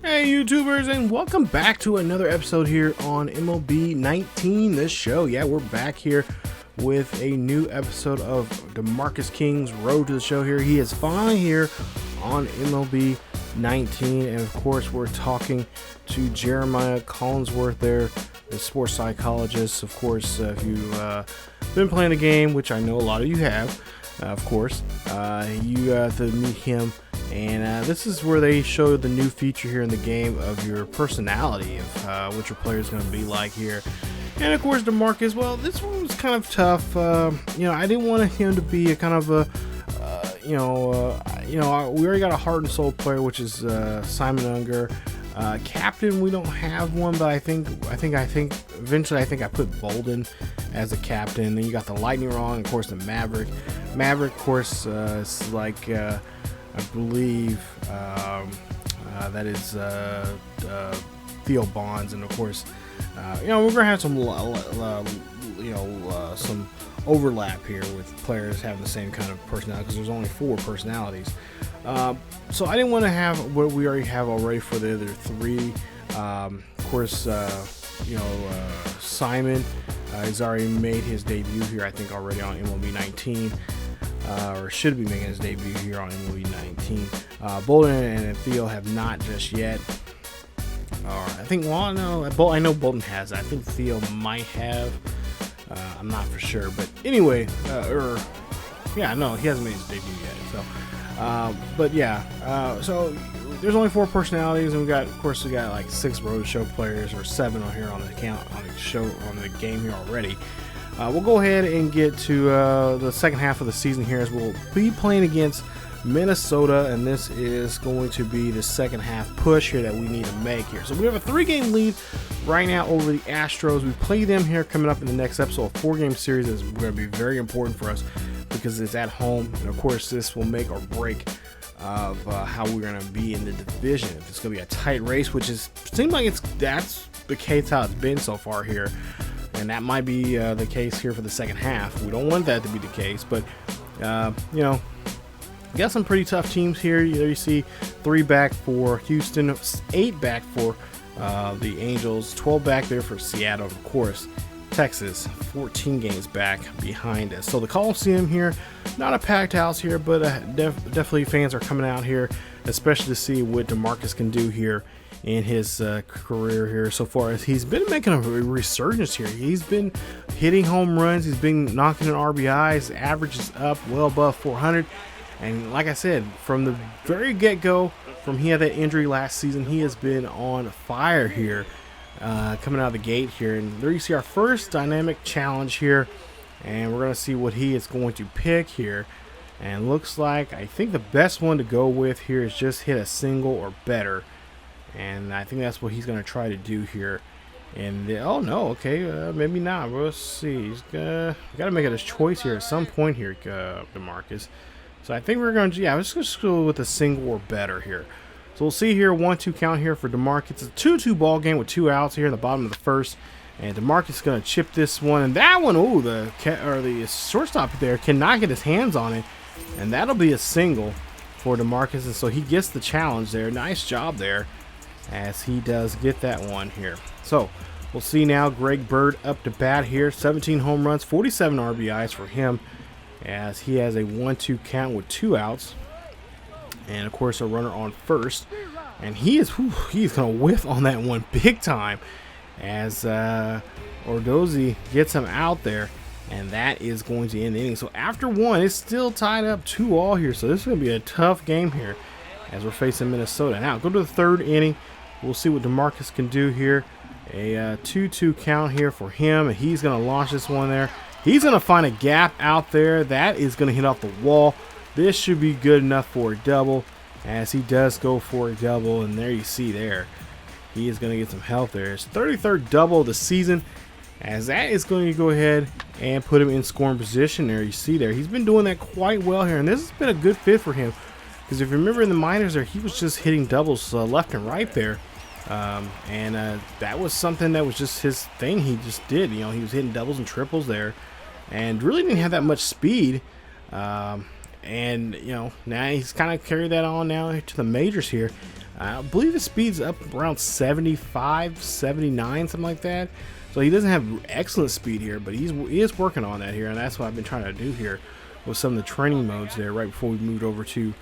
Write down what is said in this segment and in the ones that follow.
Hey YouTubers, and welcome back to another episode here on MLB 19, this show. Yeah, we're back here with a new episode of DeMarcus King's Road to the Show here. He is finally here on MLB 19, and of course we're talking to Jeremiah Collinsworth there, the sports psychologist. Of course, if you've been playing the game, which I know a lot of you have, of course, you got to meet him. And this is where they show the new feature here in the game of your personality, of what your player is going to be like here. And of course, DeMarcus, well, this one was kind of tough. I didn't want him to be a kind of a, we already got a heart and soul player, which is Simon Unger. Captain, we don't have one, but I think eventually I put Bolden as a captain. Then you got the Lightning Rod, of course, the Maverick. Maverick, of course, is like I believe that is Theo Bonds, and of course, we're gonna have some some overlap here with players having the same kind of personality, because there's only 4 personalities. So I didn't want to have what we already have already for the other 3. Of course, Simon has already made his debut here, I think, already on MLB 19. Or should be making his debut here on MLB 19. Bolden and Theo have not just yet. I know Bolden has. I think Theo might have. I'm not for sure, but anyway, he hasn't made his debut yet. So there's only 4 personalities, and we got like 6 road show players, or 7 on here on the account on the game here already. We'll go ahead and get to the second half of the season here, as we'll be playing against Minnesota, and this is going to be the second half push here that we need to make here. So we have a 3-game lead right now over the Astros. We play them here coming up in the next episode. A 4-game series is going to be very important for us because it's at home, and of course this will make or break of how we're going to be in the division. If it's going to be a tight race, which seems like that's the case how it's been so far here. And that might be the case here for the second half. We don't want that to be the case, but got some pretty tough teams here. There you see 3 back for Houston, 8 back for the Angels, 12 back there for Seattle, of course. Texas, 14 games back behind us. So the Coliseum here, not a packed house here, but definitely fans are coming out here, especially to see what DeMarcus can do here in his career here so far. As he's been making a resurgence here. He's been hitting home runs, he's been knocking in RBIs, average is up well above 400, and like I said, from the very get-go, from he had that injury last season, he has been on fire here, coming out of the gate here. And there you see our first dynamic challenge here, and we're going to see what he is going to pick here. And looks like, I think the best one to go with here is just hit a single or better. And I think that's what he's going to try to do here. And maybe not. We'll see. He's got to make his choice here at some point here, DeMarcus. So I think we're going to, let's just go with a single or better here. So we'll see here, 1-2 count here for DeMarcus. It's a 2-2 ball game with 2 outs here in the bottom of the first. And DeMarcus is going to chip this one. And that one, the shortstop there cannot get his hands on it. And that'll be a single for DeMarcus. And so he gets the challenge there. Nice job there, as he does get that one here. So we'll see now Greg Bird up to bat here. 17 home runs, 47 RBIs for him, as he has a 1-2 count with 2 outs. And of course a runner on first. And he's going to whiff on that one big time, as Ordozzi gets him out there. And that is going to end the inning. So after 1, it's still tied up 2-2 here. So this is going to be a tough game here, as we're facing Minnesota. Now go to the 3rd inning. We'll see what DeMarcus can do here. A 2-2 count here for him, and he's going to launch this one there. He's going to find a gap out there. That is going to hit off the wall. This should be good enough for a double, as he does go for a double. And there you see there, he is going to get some help there. His 33rd double of the season, as that is going to go ahead and put him in scoring position there. You see there, he's been doing that quite well here, and this has been a good fit for him. Because if you remember in the minors there, he was just hitting doubles left and right there. That was something that was just his thing. He just did. He was hitting doubles and triples there, and really didn't have that much speed. And now he's kind of carried that on now to the majors here. I believe his speed's up around 75, 79, something like that. So he doesn't have excellent speed here, but he is working on that here, and that's what I've been trying to do here with some of the training modes there right before we moved over to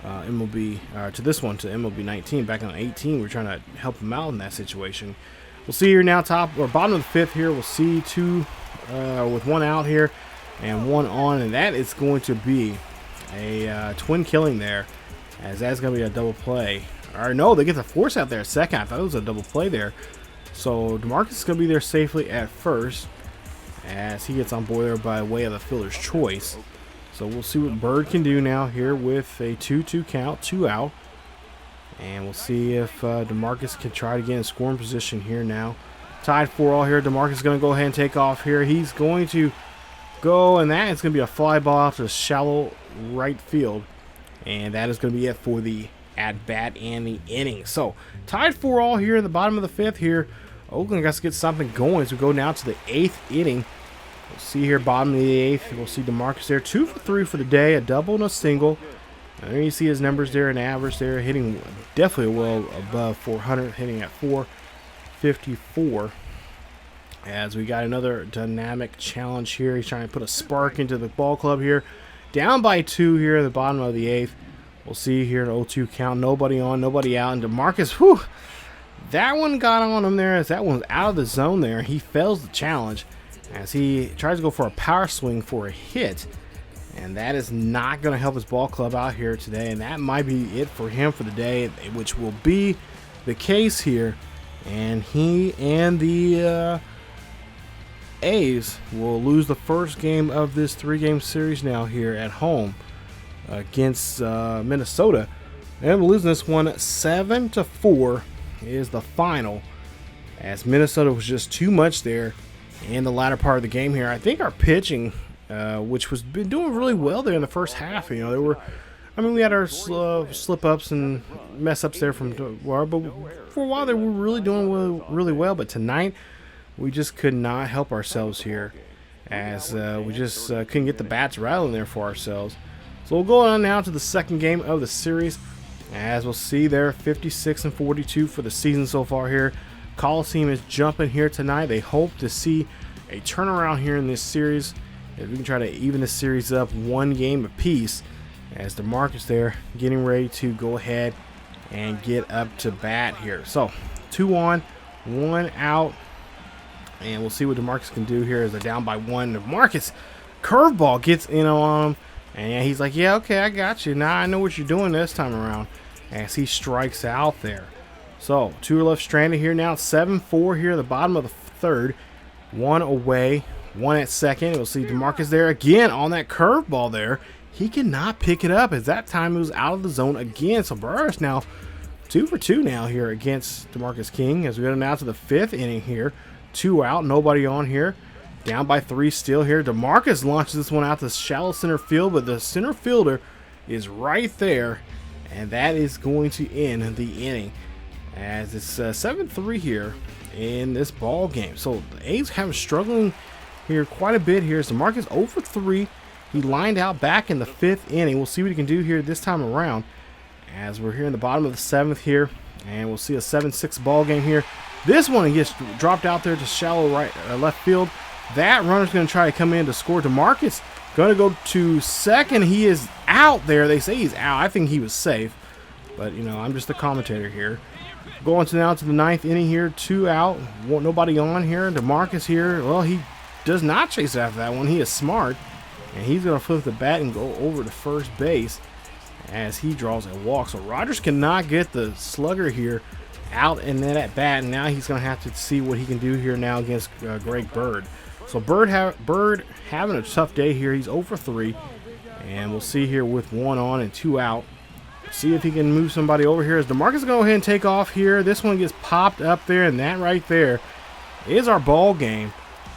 MLB, to this one, to MLB 19. Back on 18, we're trying to help him out in that situation. We'll see here now, top or bottom of the fifth here. We'll see two with one out here and one on, and that is going to be a twin killing there, as that's going to be a double play. Or no, they get the force out there at second. I thought it was a double play there. So DeMarcus is going to be there safely at first, as he gets on board there by way of the fielder's choice. So we'll see what Bird can do now here with a 2-2 count, 2 out. And we'll see if DeMarcus can try to get in scoring position here now. Tied 4-all here. DeMarcus is going to go ahead and take off here. He's going to go, and that is going to be a fly ball out to shallow right field. And that is going to be it for the at-bat and the inning. So tied 4-all here in the bottom of the fifth here. Oakland has to get something going as we go now to the 8th inning. We'll see here, bottom of the 8th. We'll see DeMarcus there, 2 for 3 for the day, a double and a single. And there you see his numbers there, an average there, hitting definitely well above 400, hitting at 454. As we got another dynamic challenge here. He's trying to put a spark into the ball club here. Down by 2 here at the bottom of the 8th. We'll see here an 0-2 count. Nobody on, nobody out. And DeMarcus, whew, that one got on him there as that one's out of the zone there. He fails the challenge as he tries to go for a power swing for a hit. And that is not going to help his ball club out here today. And that might be it for him for the day, which will be the case here. And he and the A's will lose the first game of this 3-game series now here at home against Minnesota. And we're losing this one 7-4 is the final, as Minnesota was just too much there in the latter part of the game here. I think our pitching, which was been doing really well there in the first half, you know, there were, I mean, we had our slip ups and mess ups there from, but for a while they were really doing really well. But tonight we just could not help ourselves here, as we just couldn't get the bats rattling there for ourselves. So we'll go on now to the second game of the series, as we'll see there, 56-42 for the season so far here. Coliseum is jumping here tonight. They hope to see a turnaround here in this series, if we can try to even the series up 1 game apiece, as DeMarcus there getting ready to go ahead and get up to bat here. So 2 on, 1 out, and we'll see what DeMarcus can do here as they're down by 1. DeMarcus curveball gets in on him, and he's like, yeah, okay, I got you. Now I know what you're doing this time around, as he strikes out there. So 2 are left stranded here now. 7-4 here at the bottom of the third. 1 away, 1 at second. We'll see DeMarcus there again on that curveball there. He cannot pick it up, as that time it was out of the zone again. So Burris now 2 for 2 now here against DeMarcus King, as we go now to the 5th inning here. 2 out, nobody on here. Down by 3 still here. DeMarcus launches this one out to shallow center field, but the center fielder is right there, and that is going to end the inning, as it's 7-3 here in this ball game. So the A's have struggling here quite a bit here. So DeMarcus 0 for 3. He lined out back in the 5th inning. We'll see what he can do here this time around, as we're here in the bottom of the 7th here, and we'll see a 7-6 ball game here. This one gets dropped out there to shallow left field. That runner's going to try to come in to score. DeMarcus going to go to second. He is out there. They say he's out. I think he was safe, but, you know, I'm just the commentator here. Going to now to the 9th inning here. 2 out. Nobody on here. DeMarcus here. Well, he does not chase after that one. He is smart, and he's going to flip the bat and go over to first base as he draws a walk. So Rogers cannot get the slugger here out and then at bat, and now he's going to have to see what he can do here now against Greg Bird. So Bird having a tough day here. He's 0 for 3, and we'll see here with 1 on and 2 out. See if he can move somebody over here, as DeMarcus is going to go ahead and take off here. This one gets popped up there, and that right there is our ball game,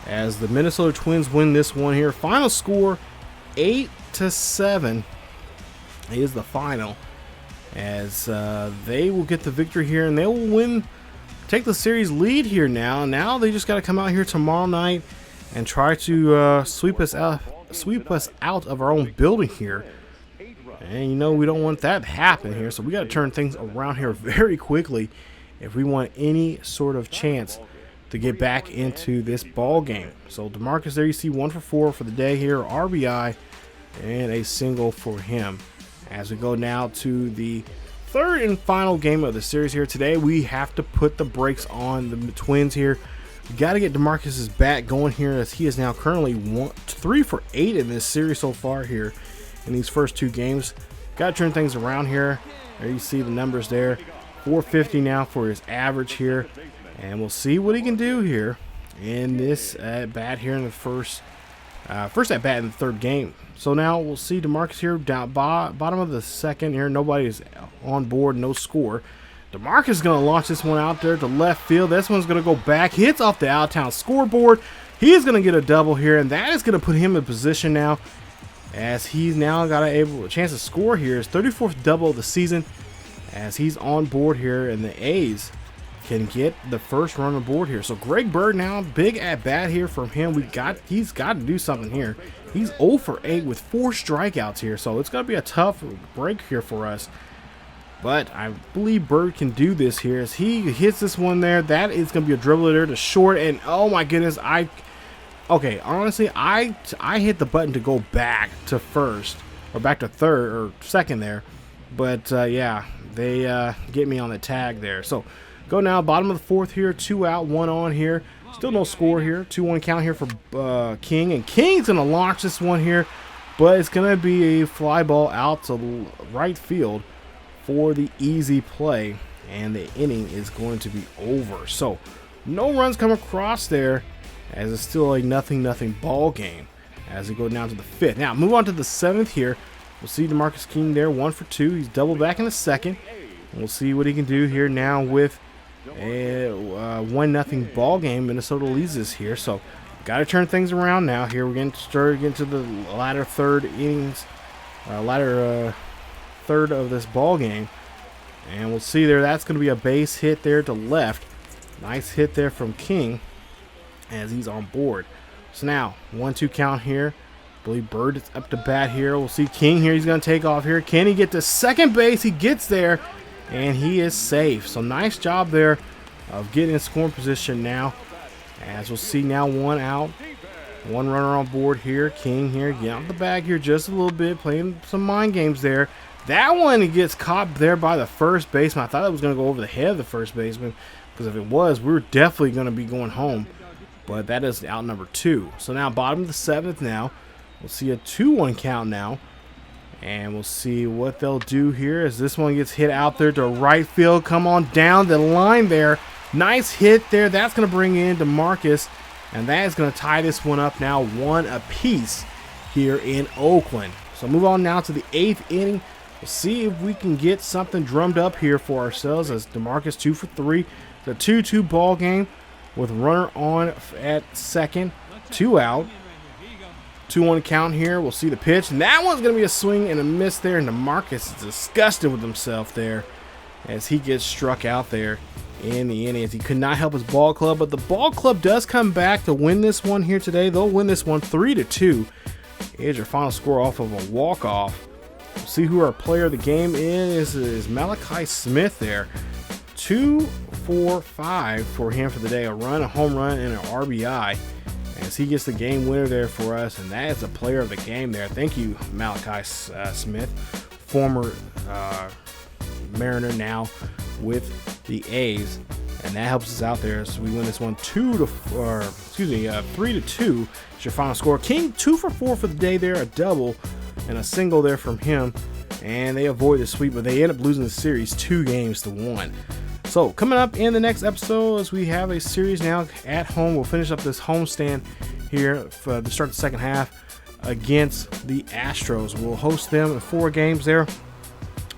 as the Minnesota Twins win this one here. Final score 8-7 is the final, as they will get the victory here, and they will win, take the series lead here now. Now they just got to come out here tomorrow night and try to sweep us out of our own building here. And you know, we don't want that to happen here, so we got to turn things around here very quickly if we want any sort of chance to get back into this ball game. So DeMarcus, there you see 1 for 4 for the day here, RBI, and a single for him. As we go now to the third and final game of the series here today, we have to put the brakes on the Twins here. We got to get DeMarcus's bat going here, as he is now currently 3 for 8 in this series so far here in these first 2 games. Got to turn things around here. There you see the numbers there. 450 now for his average here, and we'll see what he can do here in this at bat here in the first at bat in the third game. So now we'll see DeMarcus here down bottom of the second here. Nobody's on board, no score. DeMarcus is going to launch this one out there to left field. This one's going to go back, hits off the out-of-town scoreboard. He is going to get a double here, and that is going to put him in position now, as he's now got a chance to score here. His 34th double of the season, as he's on board here, and the A's can get the first run on board here. So Greg Bird now, big at bat here from him. He's got to do something here. He's 0 for 8 with 4 strikeouts here, so it's going to be a tough break here for us. But I believe Bird can do this here, as he hits this one there. That is going to be a dribbler there to short, and oh my goodness, honestly, I hit the button to go back to first, or back to third, or second there. But yeah, they get me on the tag there. So go now, bottom of the fourth here, 2 out, 1 on here. Still no score here. 2-1 count here for King, and King's gonna launch this one here, but it's gonna be a fly ball out to right field for the easy play, and the inning is going to be over. So no runs come across there, as it's still a nothing ball game as we go down to the 5th. Now move on to the 7th here. We'll see DeMarcus King there, 1 for 2. He's double back in the second. We'll see what he can do here now with a 1-0 ball game. Minnesota leads this here, so got to turn things around now. Here we're getting started into the latter third of this ball game, and we'll see there. That's going to be a base hit there to left. Nice hit there from King, as he's on board. So now 1-2 count here. I believe Bird is up to bat here. We'll see King here. He's going to take off here. Can he get to second base? He gets there, and he is safe. So nice job there of getting in scoring position now, as we'll see now 1 out, 1 runner on board here. King here, get out the bag here just a little bit, playing some mind games there. That one, he gets caught there by the first baseman. I thought it was going to go over the head of the first baseman, because if it was, we were definitely going to be going home. But that is out number 2. So now bottom of the 7th now. We'll see a 2-1 count now. And we'll see what they'll do here, as this one gets hit out there to right field. Come on down the line there. Nice hit there. That's going to bring in DeMarcus, and that is going to tie this one up now 1 apiece here in Oakland. So move on now to the 8th inning. We'll see if we can get something drummed up here for ourselves, as DeMarcus 2 for 3. The 2-2 ball game with runner on at second, 2 out. 2-1 count here. We'll see the pitch, and that one's going to be a swing and a miss there, and DeMarcus is disgusted with himself there, as he gets struck out there in the inning, as he could not help his ball club. But the ball club does come back to win this one here today. They'll win this one 3-2. Here's your final score off of a walk-off. We'll see who our player of the game is Malachi Smith there. 2 for 5 for him for the day. A run, a home run, and an RBI, as he gets the game winner there for us, and that is the player of the game there. Thank you, Malachi Smith, former Mariner, now with the A's, and that helps us out there. So we win this one 3-2. It's your final score. King 2 for 4 for the day there, a double and a single there from him, and they avoid the sweep, but they end up losing the series 2-1. So coming up in the next episode, as we have a series now at home, we'll finish up this homestand here to start the second half against the Astros. We'll host them in 4 games there.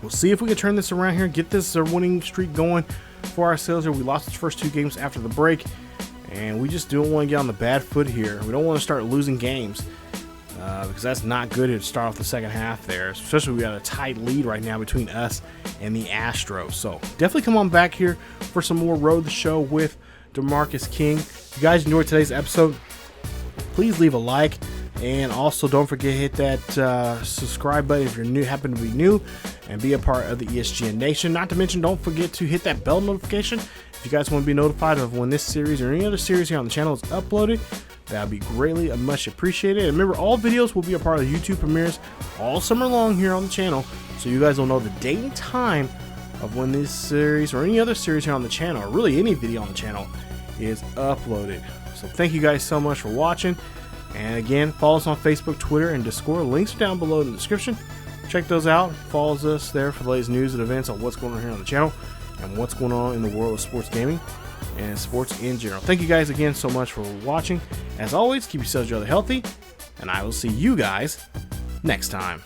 We'll see if we can turn this around here, get this winning streak going for ourselves here. We lost the first 2 games after the break, and we just don't want to get on the bad foot here. We don't want to start losing games, because that's not good to start off the second half there, especially we got a tight lead right now between us and the Astros. So definitely come on back here for some more Road the Show with DeMarcus King. If you guys enjoyed today's episode, please leave a like, And also, don't forget to hit that subscribe button if you're new, happen to be new, and be a part of the ESGN Nation. Not to mention, don't forget to hit that bell notification if you guys want to be notified of when this series or any other series here on the channel is uploaded. That would be greatly and much appreciated. And remember, all videos will be a part of YouTube premieres all summer long here on the channel, so you guys will know the date and time of when this series or any other series here on the channel, or really any video on the channel, is uploaded. So thank you guys so much for watching. And again, follow us on Facebook, Twitter, and Discord. Links are down below in the description. Check those out. Follow us there for the latest news and events on what's going on here on the channel and what's going on in the world of sports gaming and sports in general. Thank you guys again so much for watching. As always, keep yourselves rather healthy, and I will see you guys next time.